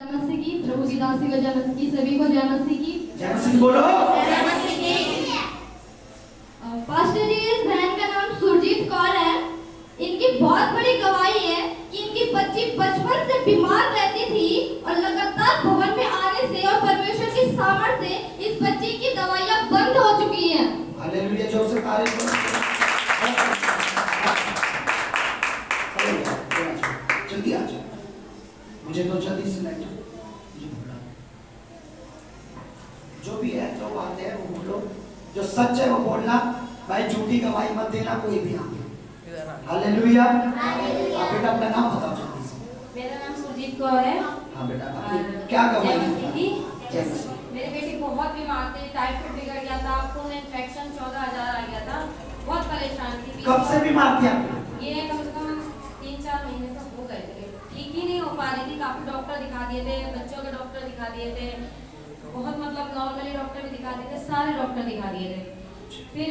जय मसीह की। प्रभु की दासी को जय मसीह की। सभी को जय मसीह की। जय मसीह बोलो। जय मसीह की। पास्टर जी, इस बहन का नाम सुरजीत कौर है। इनकी बहुत बड़ी गवाही है कि इनकी बच्ची बचपन से बीमार रहती थी और लगातार भवन में आने से और परमेश्वर की सामर्थ्य से इस बच्ची की दवाइयां बंद हो चुकी हैं। हालेलुया, जोर से तारीफ करो। जल्दी आ जाओ, मुझे तो जल्दी से लेट जो भी है, जो बात है वो बोलो, जो सच है वो बोलना भाई, झूठी गवाही मत देना कोई भी आगे। हालेलुया। आप बेटा अपना नाम बताओ जल्दी से। मेरा नाम सुरजीत कौर है। हाँ बेटा, क्या गवाही? जय मसीह। मेरी बेटी बहुत बीमार थी, टाइफाइड बिगड़ गया था, खून इन्फेक्शन 14,000 आ गया था, बहुत परेशान थी। कब से बीमार थी आप? ये कम से कम 3-4 महीने तक हो गए थे, ठीक ही नहीं हो पा रही थी। काफी डॉक्टर दिखा दिए थे, बच्चों के डॉक्टर दिखा दिए थे, बहुत मतलब नॉर्मली डॉक्टर भी दिखा दिए थे, सारे डॉक्टर दिखा दिए थे। फिर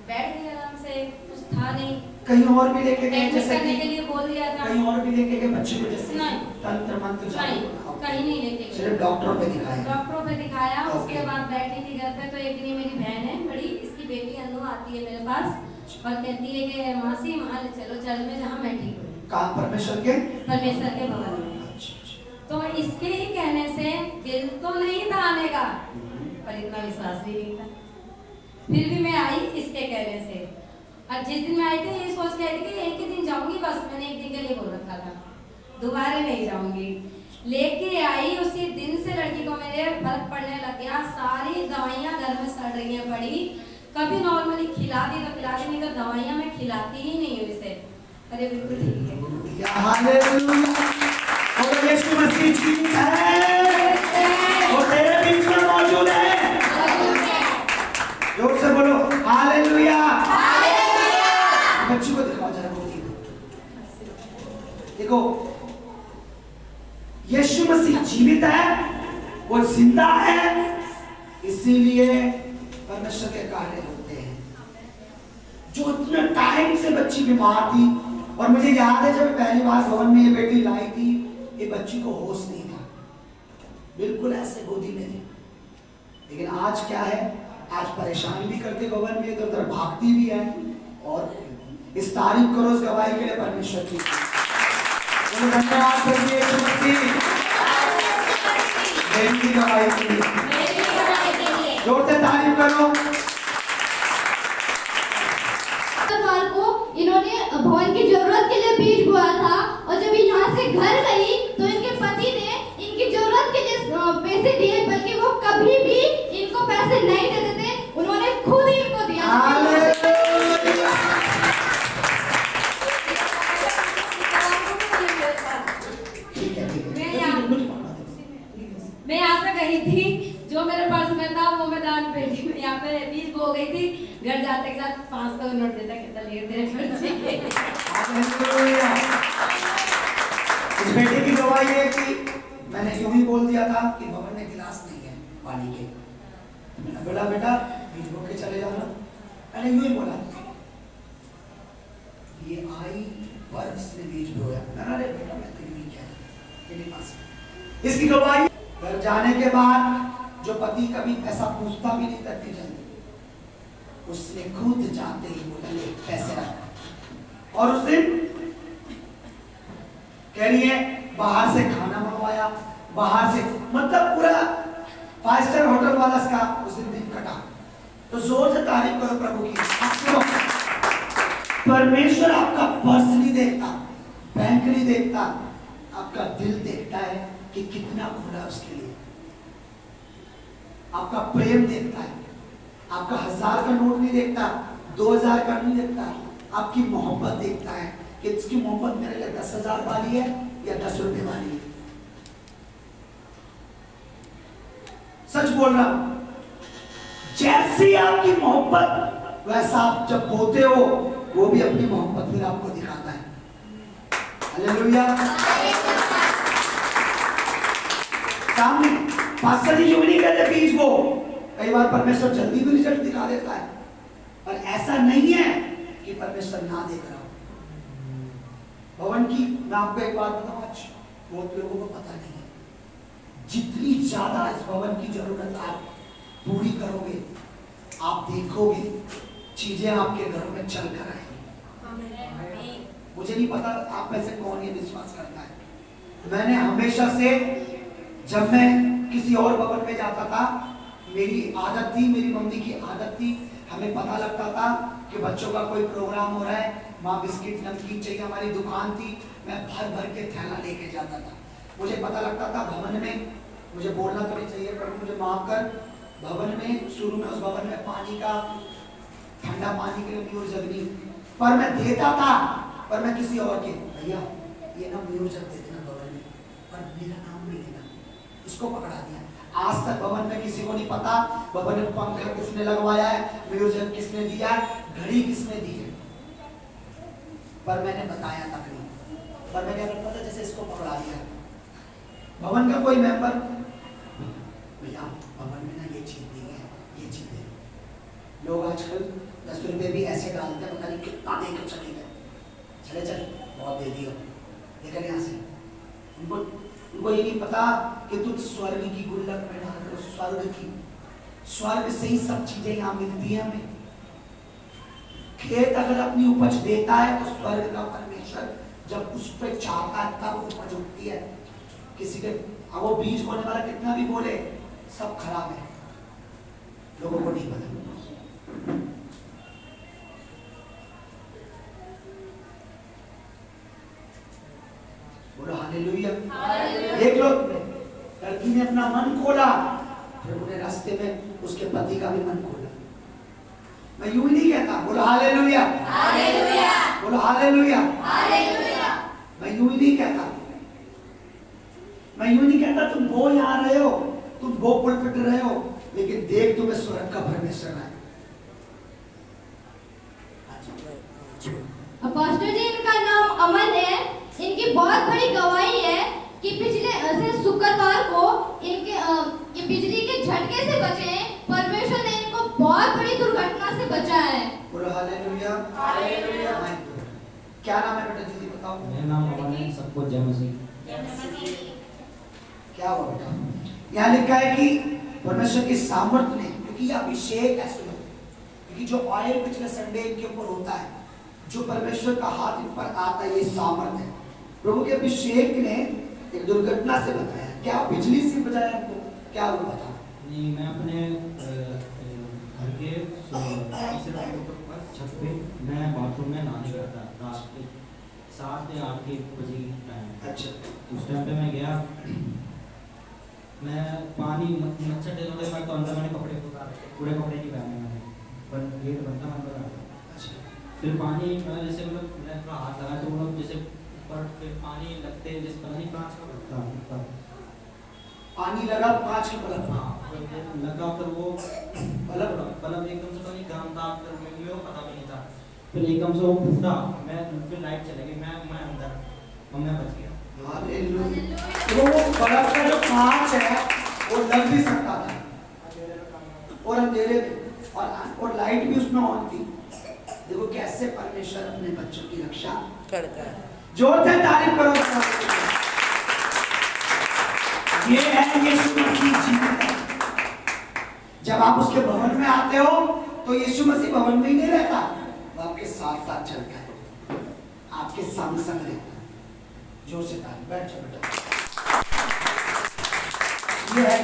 बैठ गई आराम से, कुछ था नहीं। कहीं और भी लेके गए जैसे करने के लिए बोल दिया था, कहीं और भी लेके गए बच्चे को जैसे नहीं, तंत्र मंत्र नहीं, कहीं नहीं लेके गए, सिर्फ डॉक्टरों पे दिखाया। डॉक्टरों पे दिखाया। उसके बाद बैठी थी घर पे, तो एक दिन मेरी बहन है बड़ी, इसकी बेटी अनु आती है मेरे पास और कहती है कि मासी मान चलो चल में जहाँ मैं ठीक हूँ। कहाँ? परमेश्वर के भवन में। तो इसके ही कहने से दिल तो नहीं था आने का, पर इतना विश्वास भी नहीं था। फिर भी मैं आई इसके कहने से, और जिस दिन मैं आई थी ये सोच के आई थी कि एक ही दिन जाऊंगी, बस मैंने एक दिन के लिए बोल रखा था, दोबारा नहीं जाऊंगी। लेके आई, उसी दिन से लड़की को मेरे फर्क पड़ने लग गया। सारी दवाइयाँ घर में सड़ रही हैं पड़ी, कभी नॉर्मली खिला दी तो खिला दी, नहीं तो दवाइयाँ मैं खिलाती ही नहीं हूँ इसे। अरे बिल्कुल ठीक है। हालेलुया। और यीशु मसीह जीवित है, वो तेरे बीच में मौजूद है। जोर से बोलो हालेलुया। बच्ची को दिखाओ जरा, देखो यीशु मसीह जीवित है, वो जिंदा है, इसीलिए परमेश्वर के कार्य होते हैं। जो इतने टाइम से बच्ची बीमार थी, और मुझे याद है जब पहली बार भवन में ये बेटी लाई थी, ये बच्ची को होश नहीं था, बिल्कुल ऐसे गोदी में थी। लेकिन आज क्या है, आज परेशान भी करते भवन में, तो तरफ भागती भी है। और इस तारीफ करो, इस गवाही के लिए परमेश्वर की धन्यवाद करिए। मेरी गवाही के लिए जोर से तारीफ करो। को इन्होंने भवन की जरूरत के लिए बीज बोया था, और जब यहाँ से घर गई तो इनके पति ने इनकी जरूरत के लिए पैसे दिए, बल्कि वो कभी भी इनको पैसे नहीं देते थे, उन्होंने खुद ही इनको दिया। मैं यहाँ से गई थी, जो मेरे पर्स में था वो मैं दान पेटी में यहाँ पे बीज बो गई थी। घर जाते के साथ 500 नोट देता, कितना लिए तेरे खर्चे के। इस बेटे की गवाही है कि मैंने यूं ही बोल दिया था कि भवन में गिलास नहीं है पानी के, तो मैंने बोला बेटा बीज बो के चले जाना, मैंने यूं ही बोला। ये आई पर इसने बीज बोया, अरे बेटा मैं तो यूं ही किया मेरे पास। इसकी गवाही घर जाने के बाद जो पति कभी पैसा पूछता भी नहीं करती जल्दी, उसने खुद जाते ही बोला ले पैसे रख। और उस दिन कह रही है बाहर से खाना मंगवाया, बाहर से मतलब पूरा 5 स्टार होटल वाला का उस दिन कटा। तो जोर से तारीफ करो प्रभु की। परमेश्वर आपका पर्स नहीं देखता, बैंक नहीं देखता, आपका दिल देखता है कि कितना खुला उसके लिए। आपका प्रेम देखता है, आपका 1000 का नोट नहीं देखता, 2000 का नहीं देखता, आपकी मोहब्बत देखता है कि इसकी मोहब्बत मेरे लिए 10,000 वाली है या 10 रुपए वाली है। सच बोल रहा हूं, जैसी आपकी मोहब्बत वैसा आप जब बोते हो, वो भी अपनी मोहब्बत फिर आपको दिखाता है। हालेलुया। सामने पास्टर जी यूं नहीं कहते बीज को, कई बार परमेश्वर जल्दी भी रिजल्ट दिखा देता है, पर ऐसा नहीं है कि परमेश्वर ना देख रहा हो। भवन की मैं आपको एक बात बताऊं, आज बहुत लोगों को पता नहीं है, जितनी ज्यादा इस भवन की जरूरत आप पूरी करोगे, आप देखोगे चीजें आपके घरों में चल कर आएंगी। मुझे नहीं पता आप में से कौन ये विश्वास करता है। मैंने हमेशा से जब मैं किसी और भवन में जाता था, मेरी आदत थी, मेरी मम्मी की आदत थी, हमें पता लगता था कि बच्चों का कोई प्रोग्राम हो रहा है, माँ बिस्किट नमकीन चाहिए, हमारी दुकान थी, मैं भर भर के थैला लेके जाता था। मुझे पता लगता था भवन में, मुझे बोलना तो नहीं चाहिए पर मुझे माफ कर, भवन में शुरू में उस भवन में पानी का, ठंडा पानी के लिए म्यूर जग नहीं, पर मैं देता था, पर मैं किसी और के, भैया ये ना म्यूर जग दे देना भवन में, पर मेरा नाम नहीं लेना, इसको पकड़ा दिया। आज तक भवन में किसी को नहीं पता भवन में पंखा किसने लगवाया है, म्यूर जग किसने दिया है, घड़ी किसने दी है, पर मैंने बताया था नहीं। पर मैं क्या करता था, जैसे इसको पकड़ा दिया, भवन का कोई मेंबर, भैया भवन में ना ये चीज दी है, ये चीज दे। लोग आजकल 10 रुपए भी ऐसे डालते हैं, पता नहीं कितना देकर चले गए, चले चल बहुत दे दिया, लेकिन यहाँ से उनको ये नहीं पता कि तुम स्वर्ग की गुल्लक में डाल रहे हो, स्वर्ग से ही सब चीजें यहाँ मिलती हैं हमें। खेत अगर अपनी उपज देता है तो स्वर्ग का परमेश्वर जब उस पर चाहता है तब उपज उगती है। किसी के अब वो बीज बोने वाला कितना भी बोले, सब खराब है, लोगों को नहीं पता। बोलो हालेलुया। देख लो, लड़की ने अपना मन खोला, फिर उन्हें रास्ते में उसके पति का भी मन खोला। मैं यूं ही नहीं कहता, बोलो हालेलुया, हालेलुया, बोलो हालेलुया, हालेलुया। मैं यूं ही नहीं कहता, मैं यूं नहीं कहता तुम वो यहाँ रहे हो, तुम वो पुलपिट रहे हो, लेकिन देख तुम्हें स्वर्ग का परमेश्वर है। पास्टर जी, इनका नाम अमन है। इनकी बहुत बड़ी गवाही है कि पिछले शुक्रवार को इनके ये बिजली के झटके से बचे हैं। परमेश्वर ने इनको बहुत बड़ी दुर्घटना से बचाया है। बोलो हालेलुया, हालेलुया। क्या नाम है बेटा, दीदी बताओ। मेरा नाम अमन है, सबको जय मसीह। क्या हुआ बेटा? यहाँ लिखा है कि परमेश्वर की सामर्थ्य ने, क्योंकि ये अभिषेक है, सुनो, क्योंकि जो ऑयल पिछले संडे इनके ऊपर होता है, जो परमेश्वर का हाथ इन पर आता है, ये सामर्थ्य है। प्रभु के अभिषेक ने एक दुर्घटना से बताया। क्या बिजली से बचाया आपको? क्या वो बताओ। नहीं, मैं अपने घर के तीसरे फ्लोर पर छत पे मैं बाथरूम में नहाने गया था, रात के 7 या 8 बजे की टाइम। अच्छा, उस टाइम पे मैं गया, मैं पानी मच्छर डेलों के बाद तो अंदर मैंने कपड़े उतारे, पूरे कपड़े नहीं पहने मैंने, पर गेट बंद था, अंदर आ गया। अच्छा, फिर पानी मैं जैसे मतलब मैं थोड़ा हाथ लगाया तो मतलब जैसे ऊपर फिर पानी लगते जैसे पता नहीं कांच का लगता, पानी लगा कांच के बल्ब। हाँ, फिर लगा, फिर वो बल्ब एकदम से पता नहीं गर्म था, फिर मेरे को पता भी नहीं था, फिर एकदम से वो फूटा, मैं फिर लाइट चली गई, मैं अंदर, मैं बच गया। हालेलुया। तो वो बल्ब का जो कांच है वो लग भी सकता था और अंधेरे में, और लाइट भी उसमें ऑन थी। देखो कैसे परमेश्वर अपने बच्चों की रक्षा करता है। जोर से तारीफ करो। ये है यीशु मसीह जीवित है। जब आप उसके भवन में आते हो तो यीशु मसीह भवन में ही नहीं रहता, वो आपके साथ साथ चलता है, आपके संग संग रहता है। जोर से तारीफ। बैठ जाओ बेटा। ये है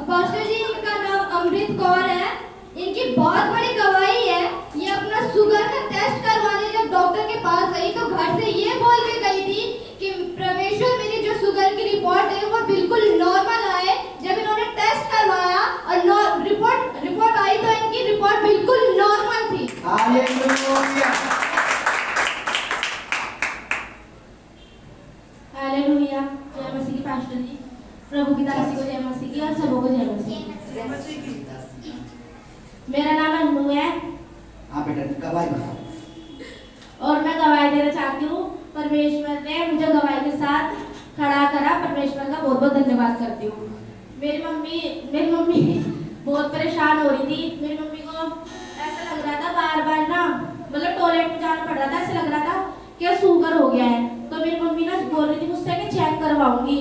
पास्टर जी, इनका नाम अमृत कौर है। इनकी बहुत बड़ी गवाही है। ये अपना शुगर का टेस्ट करवाने जब डॉक्टर के पास गई तो घर से ये बोल के गई थी कि परमेश्वर, मेरी जो शुगर की रिपोर्ट है वो बिल्कुल नॉर्मल आए। जब इन्होंने टेस्ट करवाया और रिपोर्ट आई तो इनकी रिपोर्ट बिल्कुल नॉर्मल थी। हालेलुया। हालेलुया। जय मसीह की पास्टर जी। प्रभु की दासी को जय मसीह की और सबों को जय मसीह की। मेरा नाम अनु है। हाँ बेटा, गवाही बताओ। और मैं गवाही देना चाहती हूँ। परमेश्वर ने मुझे गवाही के साथ खड़ा करा, परमेश्वर का बहुत बहुत धन्यवाद करती हूँ। मेरी मम्मी बहुत परेशान हो रही थी। मेरी मम्मी को ऐसा लग रहा था बार बार ना, मतलब टॉयलेट में जाना पड़ रहा था, ऐसा लग रहा था कि शुगर हो गया है। तो मेरी मम्मी ना बोल रही थी मुझसे कि चेक करवाऊंगी।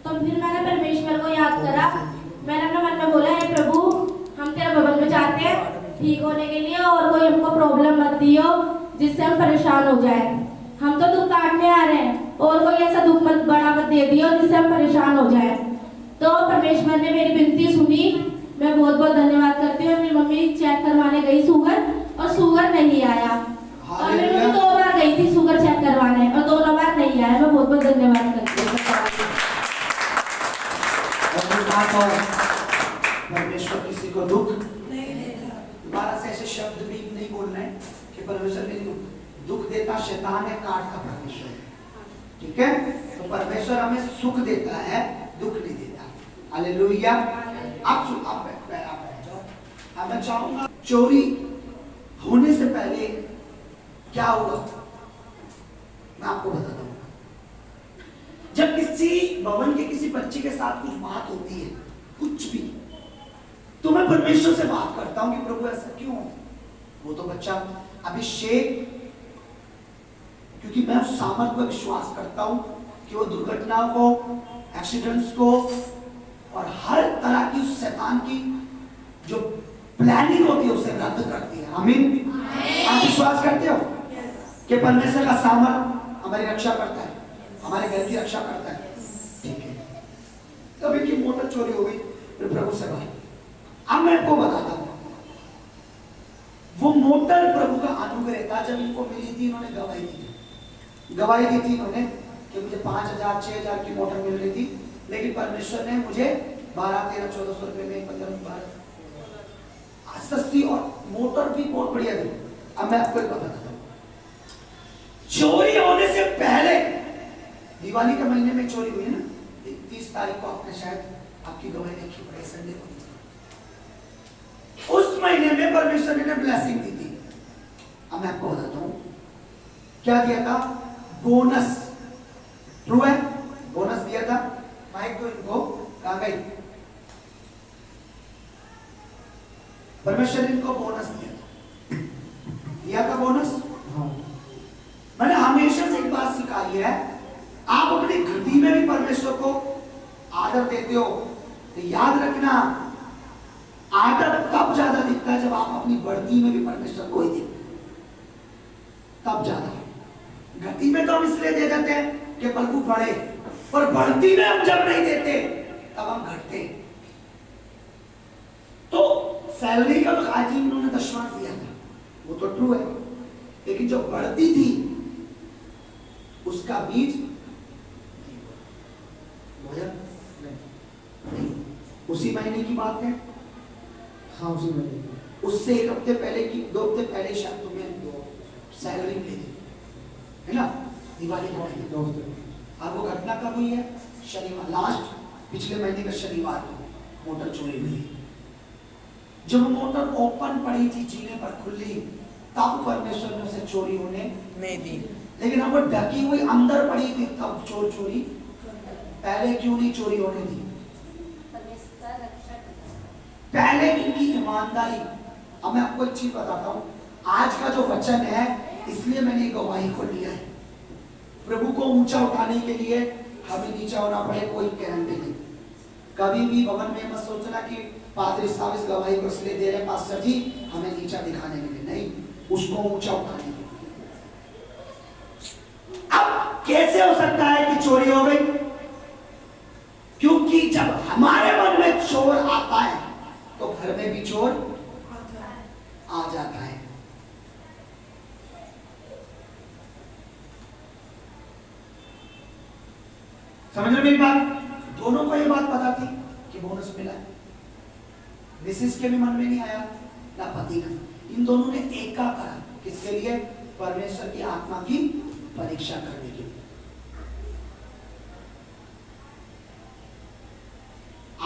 तो फिर मैंने परमेश्वर याद करा, मैंने अपने मन में बोला, हे प्रभु हम तेरे भवन में जाते हैं ठीक होने के लिए, और कोई हमको प्रॉब्लम मत दियो जिससे हम परेशान हो जाए। हम तो दुख काटने आ रहे हैं, और कोई ऐसा दुख मत बड़ा मत दे दियो जिससे हम परेशान हो जाए। तो परमेश्वर ने मेरी विनती सुनी, मैं बहुत बहुत धन्यवाद करती हूँ। मेरी मम्मी चेक करवाने गई शुगर, और शुगर नहीं आया, और मेरी मम्मी 2 बार गई थी शुगर चेक करवाने, और दोनों बार नहीं आया। मैं बहुत बहुत धन्यवाद करती हूँ। परमेश्वर किसी को दुख नहीं देता। दोबारा से ऐसे शब्द भी नहीं बोलना है कि परमेश्वर मेरे दुख देता शैतान है, काटता परमेश्वर है, ठीक है। तो परमेश्वर हमें सुख देता है, दुख नहीं देता। हालेलुया। आप बैठ जाओ। अब मैं चाहूंगा, चोरी होने से पहले क्या हुआ मैं आपको बताता हूँ। जब किसी भवन के किसी बच्चे के साथ कुछ बात होती है, कुछ भी, तो मैं परमेश्वर से बात करता हूं कि प्रभु ऐसा क्यों हो। वो तो बच्चा अभिषेक, क्योंकि मैं उस सामर्थ पर विश्वास करता हूं कि वो दुर्घटनाओं को, एक्सीडेंट्स को और हर तरह की उस शैतान की जो प्लानिंग होती है उसे रद्द करती है। आमीन। आप विश्वास करते हो कि परमेश्वर का सामर्थ हमारी रक्षा करता है, हमारे घर की रक्षा करता है, ठीक है। कभी की मोटर चोरी हो गई, फिर प्रभु से बात। अब मैं आपको बताता हूं, वो मोटर प्रभु का अनुग्रह था। जब इनको मिली थी, इन्होंने गवाही दी थी इन्होंने कि मुझे 5,000 6,000 की मोटर मिल रही थी, लेकिन परमेश्वर ने मुझे 12, 13, 1400 रुपए में 15, 12 सस्ती, और मोटर भी बहुत बढ़िया थी। अब मैं आपको एक बात बताता हूं, चोरी होने से पहले, दिवाली के महीने में चोरी हुई है ना, 30 तारीख को आपने शायद आपकी गवाही देखी पड़े, संडे को। उस महीने में परमेश्वर ने ब्लेसिंग दी थी। अब मैं आपको बताता हूं क्या दिया था। बोनस, ट्रू है, बोनस दिया था। माइक को इनको कहां गई, परमेश्वर ने इनको बोनस दिया था बोनस। मैंने हमेशा से एक बात सिखाई है, आप अपनी घटी में भी परमेश्वर को आदर देते हो, तो याद रखना आदर तब ज्यादा दिखता है जब आप अपनी बढ़ती में भी परमेश्वर को ही देते, तब ज्यादा। घटी में तो हम इसलिए दे देते हैं कि प्रभु बढ़े, पर बढ़ती में हम जब नहीं देते तब हम घटते। तो सैलरी का तो आज ही उन्होंने 10वां दिया था, वो तो ट्रू है, लेकिन जो बढ़ती थी उसका बीज नहीं। उसी महीने की बात है, हाँ उसी महीने, उससे 1 हफ्ते पहले की, 2 हफ्ते पहले शायद तुम्हें सैलरी मिली है ना, दिवाली को। 2 हफ्ते। अब वो घटना कब हुई है, शनिवार, लास्ट पिछले महीने का शनिवार को मोटर चोरी हुई। जब मोटर ओपन पड़ी थी, जीने पर खुली, तब परमेश्वर ने उसे चोरी होने नहीं दी। लेकिन अब वो ढकी हुई अंदर पड़ी थी, तब चोर चोरी पहले क्यों नहीं चोरी होने दी। पहले इनकी ईमानदारी। अब मैं आपको एक चीज बताता हूं, आज का जो वचन है, इसलिए मैंने गवाही को लिया है। प्रभु को ऊंचा उठाने के लिए हमें नीचा होना पड़े, कोई गारंटी नहीं। कभी भी भवन में मत सोचना कि पादरी साहब इस गवाही को इसलिए दे रहे पास्टर जी हमें नीचा दिखाने के लिए, नहीं, उसको ऊंचा उठाने के लिए। अब कैसे हो सकता है कि चोरी हो गई, क्योंकि जब हमारे मन में चोर आता है तो घर में भी चोर आ जाता है। समझ रहे मेरी बात। दोनों को ये बात पता थी कि बोनस मिला है, मिसेस के भी मन में नहीं आया, ना पति का। इन दोनों ने एक का करा, किसके लिए, परमेश्वर की आत्मा की परीक्षा करने के लिए।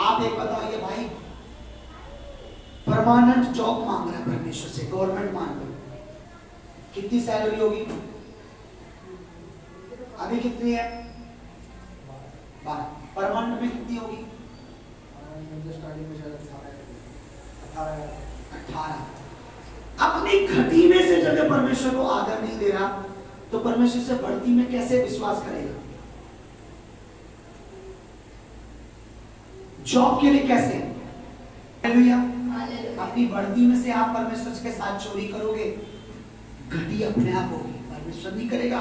आप एक बताइए भाई, परमानेंट जॉब मांग रहा है परमेश्वर से, गवर्नमेंट मांग रहा है, कितनी सैलरी होगी, अभी कितनी है, 12। परमानेंट में कितनी होगी, 18। अपनी घटी में से जब परमेश्वर को आदर नहीं दे रहा, तो परमेश्वर से बढ़ती में कैसे विश्वास करेगा। जॉब के लिए कैसे? हालेलुया। हालेलुया। अपनी वर्दी में से आप परमेश्वर के साथ चोरी करोगे, घटी अपने आप होगी, परमेश्वर नहीं करेगा।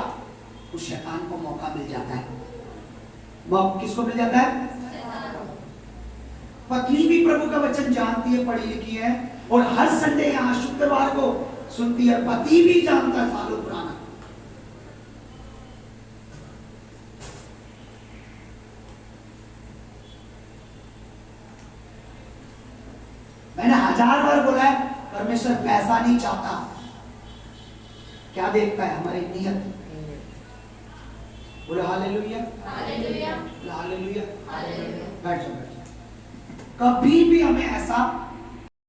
उस शैतान को मौका मिल जाता है। किसको मिल जाता है? पत्नी भी प्रभु का वचन जानती है, पढ़ी लिखी है, और हर संडे यहाँ शुक्रवार को सुनती है। पति भी जानता है सालों पुराना। मैंने 1000 बार बोला है, परमेश्वर पैसा नहीं चाहता। क्या देखता है? हमारी नीयत। बोलो हालेलुया। हालेलुया। हालेलुया। हालेलुया। बैठ जाओ, बैठ जाओ। कभी भी हमें ऐसा